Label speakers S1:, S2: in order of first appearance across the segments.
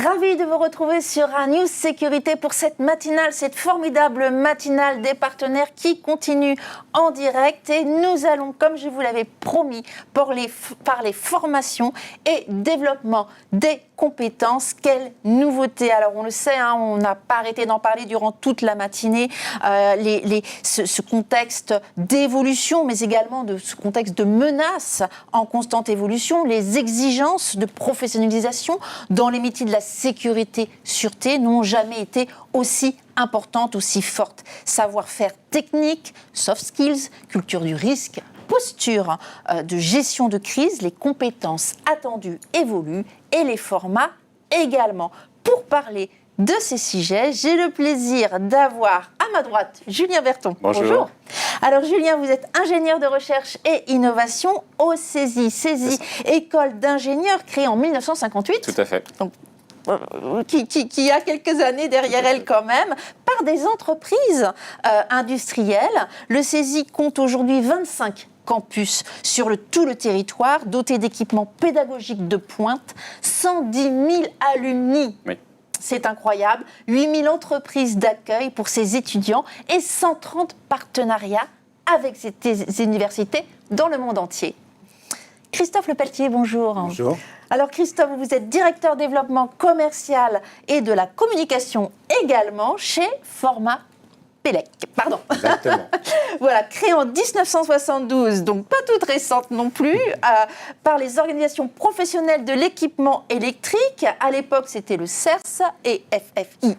S1: Ravi de vous retrouver sur un News Sécurité pour cette matinale, cette formidable matinale des partenaires qui continue en direct. Et nous allons, comme je vous l'avais promis, parler formation et développement des compétences. Quelle nouveauté! Alors on le sait, on n'a pas arrêté d'en parler durant toute la matinée. Ce contexte d'évolution, mais également de ce contexte de menace en constante évolution, les exigences de professionnalisation dans les métiers de la sécurité-sûreté n'ont jamais été aussi importantes, aussi fortes. Savoir-faire technique, soft skills, culture du risque, posture de gestion de crise, les compétences attendues évoluent et les formats également. Pour parler de ces sujets, j'ai le plaisir d'avoir à ma droite Julien Berton.
S2: Bonjour.
S1: Alors Julien, vous êtes ingénieur de recherche et innovation au CESI. CESI, école d'ingénieurs créée en 1958.
S2: Tout à fait.
S1: Donc, qui a quelques années derrière elle quand même, par des entreprises industrielles. Le CESI compte aujourd'hui 25 campus sur tout le territoire, dotés d'équipements pédagogiques de pointe, 110 000 alumni.
S2: Oui.
S1: C'est incroyable, 8 000 entreprises d'accueil pour ses étudiants et 130 partenariats avec ces universités dans le monde entier. Christophe Lepelletier, bonjour.
S3: Bonjour.
S1: Alors Christophe, vous êtes directeur développement commercial et de la communication également chez Format Pélec. Pardon.
S3: Exactement.
S1: Voilà, créé en 1972, donc pas toute récente non plus, par les organisations professionnelles de l'équipement électrique. À l'époque, c'était le CERS et FFIE.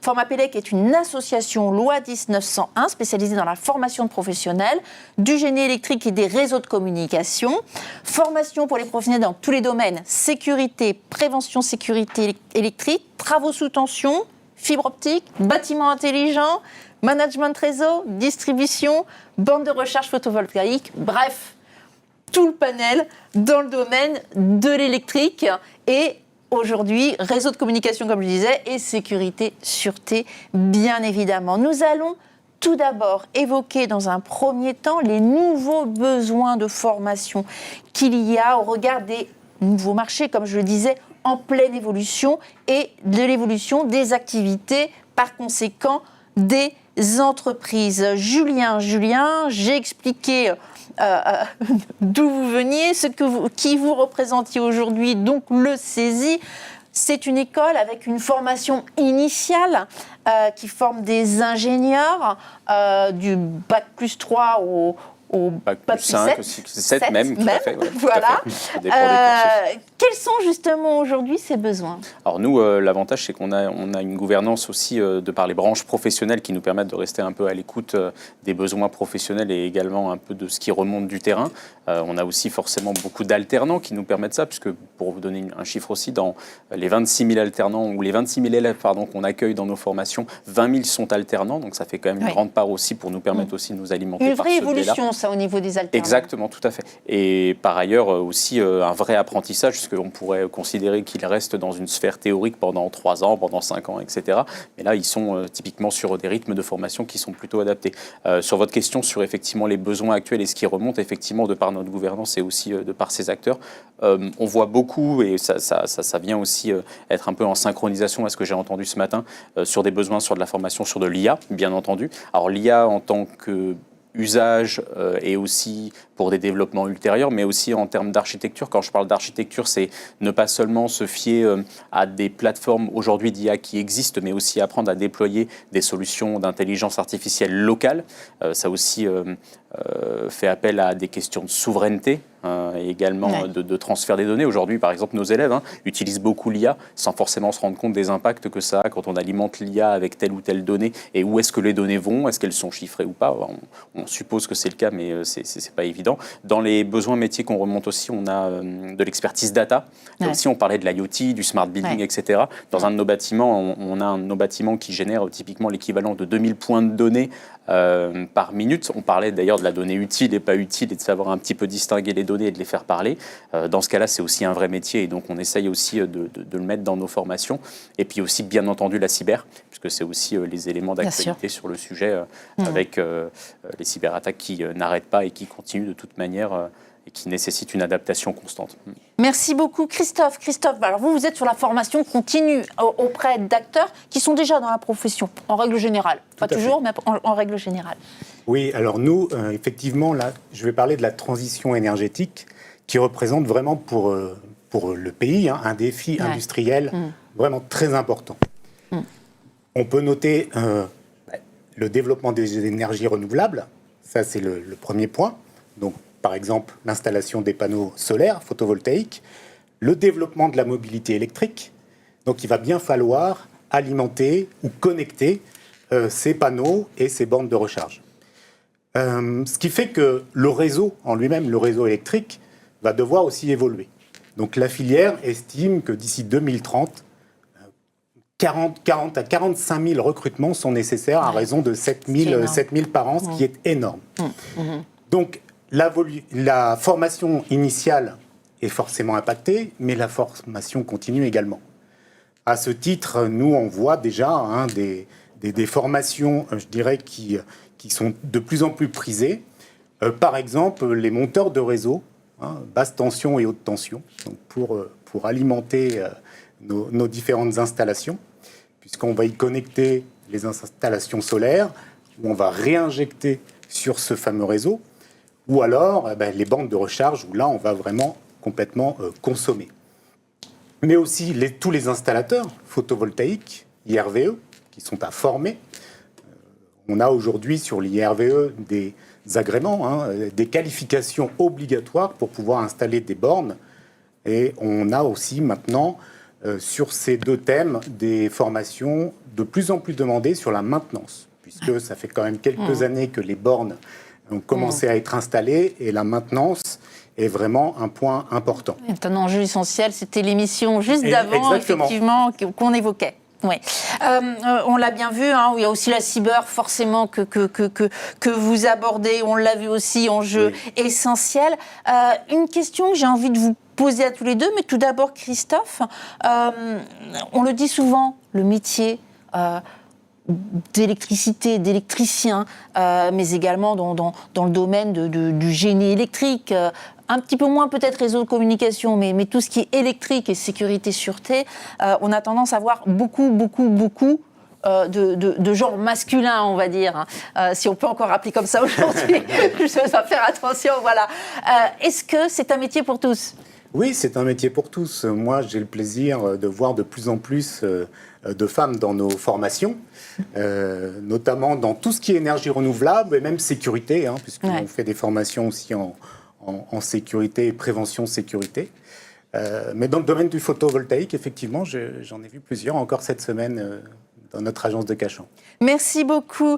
S1: Format Pélec est une association loi 1901 spécialisée dans la formation de professionnels du génie électrique et des réseaux de communication. Formation pour les professionnels dans tous les domaines, sécurité, prévention sécurité électrique, travaux sous tension, fibre optique, bâtiments intelligents, management réseau, distribution, bande de recharge photovoltaïque, bref, tout le panel dans le domaine de l'électrique et aujourd'hui, réseau de communication comme je disais et sécurité, sûreté bien évidemment. Nous allons tout d'abord évoquer dans un premier temps les nouveaux besoins de formation qu'il y a au regard des nouveaux marchés, comme je le disais, en pleine évolution et de l'évolution des activités, par conséquent, des entreprises. Julien, j'ai expliqué d'où vous veniez, qui vous représentiez aujourd'hui, donc le CESI. C'est une école avec une formation initiale qui forme des ingénieurs du bac plus 3 au
S2: bac plus 5, 7 même, tout à fait. Ouais,
S1: voilà.
S2: Tout à fait.
S1: Quels sont justement aujourd'hui ces besoins ?
S2: Alors nous, l'avantage, c'est qu'on a une gouvernance aussi de par les branches professionnelles qui nous permettent de rester un peu à l'écoute des besoins professionnels et également un peu de ce qui remonte du terrain. On a aussi forcément beaucoup d'alternants qui nous permettent ça, puisque pour vous donner un chiffre aussi, dans les 26 000 alternants ou les 26 000 élèves qu'on accueille dans nos formations, 20 000 sont alternants, donc ça fait quand même une grande part aussi pour nous permettre aussi de nous alimenter
S1: une
S2: par
S1: vraie
S2: ce biais-là.
S1: évolution, ça, au niveau des alternants.
S2: Exactement, tout à fait. Et par ailleurs aussi un vrai apprentissage, puisqu'on pourrait considérer qu'ils restent dans une sphère théorique pendant 3 ans, pendant 5 ans, etc. Mais là, ils sont typiquement sur des rythmes de formation qui sont plutôt adaptés. Sur votre question sur effectivement les besoins actuels et ce qui remonte, effectivement, de par notre gouvernance et aussi de par ces acteurs, on voit beaucoup, et ça vient aussi être un peu en synchronisation à ce que j'ai entendu ce matin, sur des besoins sur de la formation sur de l'IA, bien entendu. Alors l'IA en tant que usage et aussi pour des développements ultérieurs, mais aussi en termes d'architecture. Quand je parle d'architecture, c'est ne pas seulement se fier à des plateformes aujourd'hui d'IA qui existent, mais aussi apprendre à déployer des solutions d'intelligence artificielle locale. Ça aussi fait appel à des questions de souveraineté et également de transfert des données. Aujourd'hui, par exemple, nos élèves utilisent beaucoup l'IA sans forcément se rendre compte des impacts que ça a quand on alimente l'IA avec telle ou telle donnée et où est-ce que les données vont, est-ce qu'elles sont chiffrées ou pas. On suppose que c'est le cas, mais c'est pas évident. Dans les besoins métiers qu'on remonte aussi, on a de l'expertise data. Là aussi, on parlait de l'IoT, du smart building, etc. Dans un de nos bâtiments, on a un de nos bâtiments qui génère typiquement l'équivalent de 2000 points de données par minute. On parlait d'ailleurs de la donnée utile et pas utile et de savoir un petit peu distinguer les données et de les les faire parler. Dans ce cas-là, c'est aussi un vrai métier et donc on essaye aussi de le mettre dans nos formations. Et puis aussi, bien entendu, la cyber, puisque c'est aussi les éléments d'actualité sur le sujet avec les cyberattaques qui n'arrêtent pas et qui continuent de toute manière et qui nécessitent une adaptation constante.
S1: Merci beaucoup Christophe. Christophe, alors vous êtes sur la formation continue auprès d'acteurs qui sont déjà dans la profession, en règle générale. Pas toujours, mais en règle générale.
S3: Oui, alors nous, effectivement, là, je vais parler de la transition énergétique qui représente vraiment pour le pays un défi industriel vraiment très important. On peut noter le développement des énergies renouvelables, ça c'est le premier point. Donc, par exemple, l'installation des panneaux solaires, photovoltaïques, le développement de la mobilité électrique. Donc, il va bien falloir alimenter ou connecter ces panneaux et ces bornes de recharge. Ce qui fait que le réseau en lui-même, le réseau électrique, va devoir aussi évoluer. Donc, la filière estime que d'ici 2030, 40 à 45 000 recrutements sont nécessaires à raison de 7 000 par an, ce qui est énorme. Donc, la formation initiale est forcément impactée, mais la formation continue également. À ce titre, nous, on voit déjà des formations, je dirais, qui sont de plus en plus prisées. Par exemple, les monteurs de réseau, basse tension et haute tension, donc pour alimenter nos différentes installations, puisqu'on va y connecter les installations solaires, où on va réinjecter sur ce fameux réseau, ou alors les bornes de recharge, où là, on va vraiment complètement consommer. Mais aussi tous les installateurs photovoltaïques, IRVE, qui sont à former. On a aujourd'hui sur l'IRVE des agréments, des qualifications obligatoires pour pouvoir installer des bornes. Et on a aussi maintenant, sur ces deux thèmes, des formations de plus en plus demandées sur la maintenance, puisque ça fait quand même quelques années que les bornes ont commencé à être installées et la maintenance est vraiment un point important.
S1: C'est un enjeu essentiel, c'était l'émission juste d'avant, effectivement, qu'on évoquait. Oui. On l'a bien vu, il y a aussi la cyber, forcément, que vous abordez, on l'a vu aussi, enjeu essentiel. Une question que j'ai envie de vous poser à tous les deux, mais tout d'abord, Christophe, on le dit souvent, le métier d'électricité, d'électricien, mais également dans le domaine du génie électrique, un petit peu moins peut-être réseau de communication, mais tout ce qui est électrique et sécurité, sûreté, on a tendance à voir beaucoup de genre masculin, on va dire, si on peut encore appeler comme ça aujourd'hui. Je dois faire attention, voilà. Est-ce que c'est un métier pour tous ?
S3: Oui, c'est un métier pour tous. Moi, j'ai le plaisir de voir de plus en plus de femmes dans nos formations, notamment dans tout ce qui est énergie renouvelable et même sécurité, puisqu'on fait des formations aussi en sécurité et prévention sécurité. Mais dans le domaine du photovoltaïque, effectivement, j'en ai vu plusieurs encore cette semaine dans notre agence de Cachan.
S1: Merci beaucoup.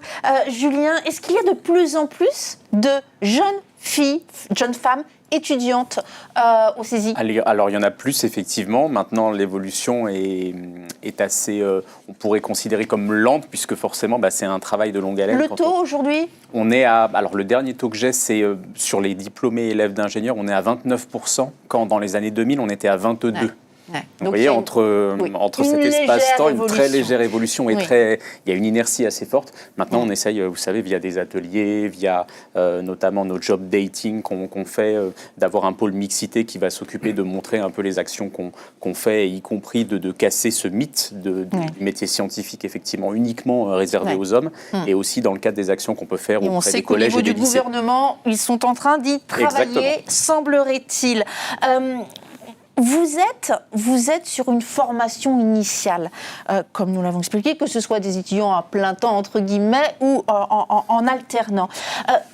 S1: Julien, est-ce qu'il y a de plus en plus de jeunes femmes étudiantes au CESI ?
S2: Alors, il y en a plus, effectivement. Maintenant, l'évolution est assez, on pourrait considérer comme lente, puisque forcément, c'est un travail de longue haleine.
S1: Le taux, aujourd'hui ?
S2: On est alors, le dernier taux que j'ai, c'est sur les diplômés élèves d'ingénieurs, on est à 29%, quand dans les années 2000, on était à 22%. Ouais.
S1: Ouais.
S2: Vous voyez, entre cet espace-temps, une très légère évolution et il y a une inertie assez forte. Maintenant, on essaye, vous savez, via des ateliers, via notamment nos job dating qu'on fait, d'avoir un pôle mixité qui va s'occuper de montrer un peu les actions qu'on fait, y compris de casser ce mythe du métier scientifique, effectivement, uniquement réservé aux hommes, et aussi dans le cadre des actions qu'on peut faire auprès des collèges et des lycées.
S1: On sait qu'au niveau du gouvernement, ils sont en train d'y travailler, semblerait-il. Vous êtes sur une formation initiale, comme nous l'avons expliqué, que ce soit des étudiants à plein temps, entre guillemets, ou en alternant.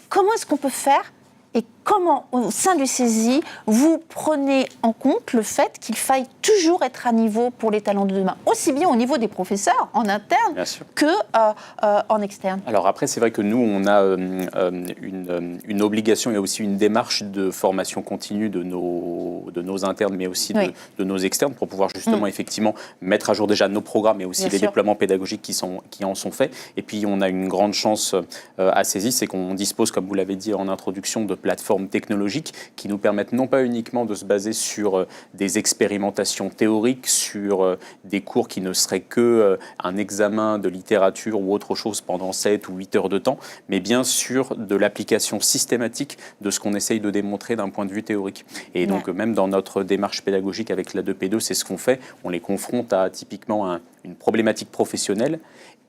S1: Comment est-ce qu'on peut faire et comment, au sein du CESI, vous prenez en compte le fait qu'il faille toujours être à niveau pour les talents de demain, aussi bien au niveau des professeurs, en interne, qu'en externe? Alors
S2: après, c'est vrai que nous, on a une obligation et aussi une démarche de formation continue de nos internes, mais aussi de nos externes, pour pouvoir justement, effectivement, mettre à jour déjà nos programmes et aussi les déploiements pédagogiques qui en sont faits. Et puis, on a une grande chance à CESI, c'est qu'on dispose, comme vous l'avez dit en introduction, de plateformes plateformes technologiques qui nous permettent non pas uniquement de se baser sur des expérimentations théoriques, sur des cours qui ne seraient que un examen de littérature ou autre chose pendant 7 ou 8 heures de temps, mais bien sûr de l'application systématique de ce qu'on essaye de démontrer d'un point de vue théorique. Et donc même dans notre démarche pédagogique avec la 2P2, c'est ce qu'on fait. On les confronte à typiquement une problématique professionnelle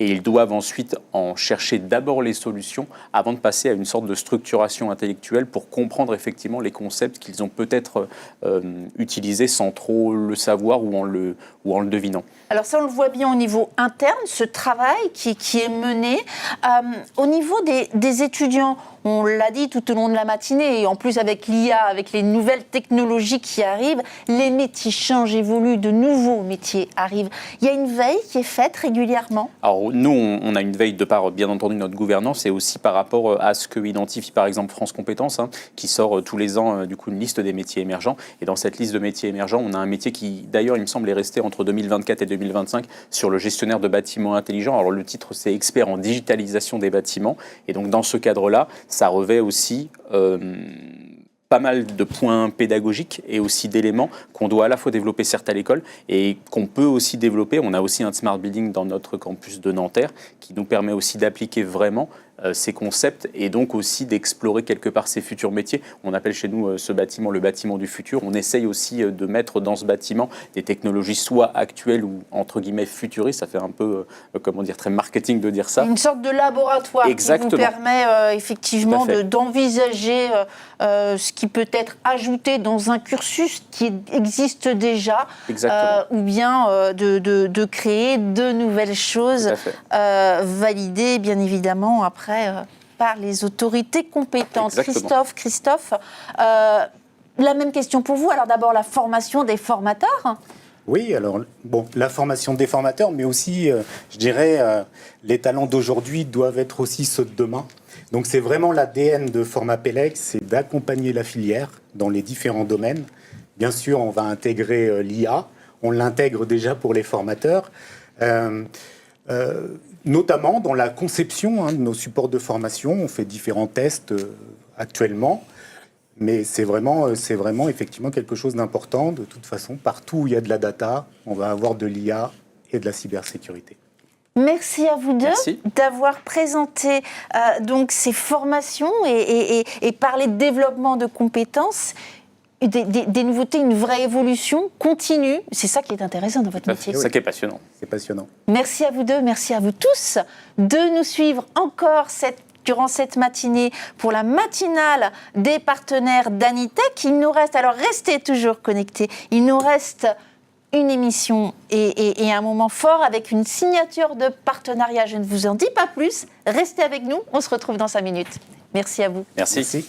S2: et ils doivent ensuite en chercher d'abord les solutions avant de passer à une sorte de structuration intellectuelle pour comprendre effectivement les concepts qu'ils ont peut-être utilisés sans trop le savoir ou en le devinant.
S1: Alors ça, on le voit bien au niveau interne, ce travail qui est mené. Au niveau des étudiants, on l'a dit tout au long de la matinée, et en plus avec l'IA, avec les nouvelles technologies qui arrivent, les métiers changent, évoluent, de nouveaux métiers arrivent. Il y a une veille qui est faite régulièrement?
S2: Alors nous, on a une veille de par, bien entendu, notre gouvernance et aussi par rapport à ce que identifie par exemple France Compétences, qui sort tous les ans du coup une liste des métiers émergents. Et dans cette liste de métiers émergents, on a un métier qui d'ailleurs, il me semble, est resté entre 2024 et 2025 sur le gestionnaire de bâtiments intelligents. Alors le titre, c'est expert en digitalisation des bâtiments. Et donc dans ce cadre-là, ça revêt aussi pas mal de points pédagogiques et aussi d'éléments qu'on doit à la fois développer certes à l'école et qu'on peut aussi développer. On a aussi un smart building dans notre campus de Nanterre qui nous permet aussi d'appliquer vraiment ces concepts et donc aussi d'explorer quelque part ces futurs métiers. On appelle chez nous ce bâtiment le bâtiment du futur. On essaye aussi de mettre dans ce bâtiment des technologies soit actuelles ou entre guillemets futuristes. Ça fait un peu, très marketing de dire ça.
S1: Une sorte de laboratoire. Exactement. Qui vous permet effectivement d'envisager ce qui peut être ajouté dans un cursus qui existe déjà ou bien de créer de nouvelles choses validées bien évidemment après par les autorités compétentes. Christophe, la même question pour vous. Alors d'abord la formation des formateurs.
S3: Oui, alors la formation des formateurs, mais aussi, je dirais, les talents d'aujourd'hui doivent être aussi ceux de demain. Donc c'est vraiment l'ADN de Formapelex, c'est d'accompagner la filière dans les différents domaines. Bien sûr, on va intégrer l'IA, on l'intègre déjà pour les formateurs. Notamment dans la conception de nos supports de formation. On fait différents tests actuellement, mais c'est vraiment effectivement quelque chose d'important. De toute façon, partout où il y a de la data, on va avoir de l'IA et de la cybersécurité.
S1: Merci à vous deux d'avoir présenté donc ces formations et parlé de développement de compétences. Des nouveautés, une vraie évolution continue. C'est ça qui est intéressant dans votre métier.
S2: C'est ça qui est passionnant.
S3: C'est passionnant.
S1: Merci à vous deux, merci à vous tous de nous suivre encore durant cette matinée pour la matinale des partenaires d'Anitech. Il nous reste, alors restez toujours connectés, il nous reste une émission et un moment fort avec une signature de partenariat. Je ne vous en dis pas plus, restez avec nous, on se retrouve dans 5 minutes. Merci à vous.
S2: Merci.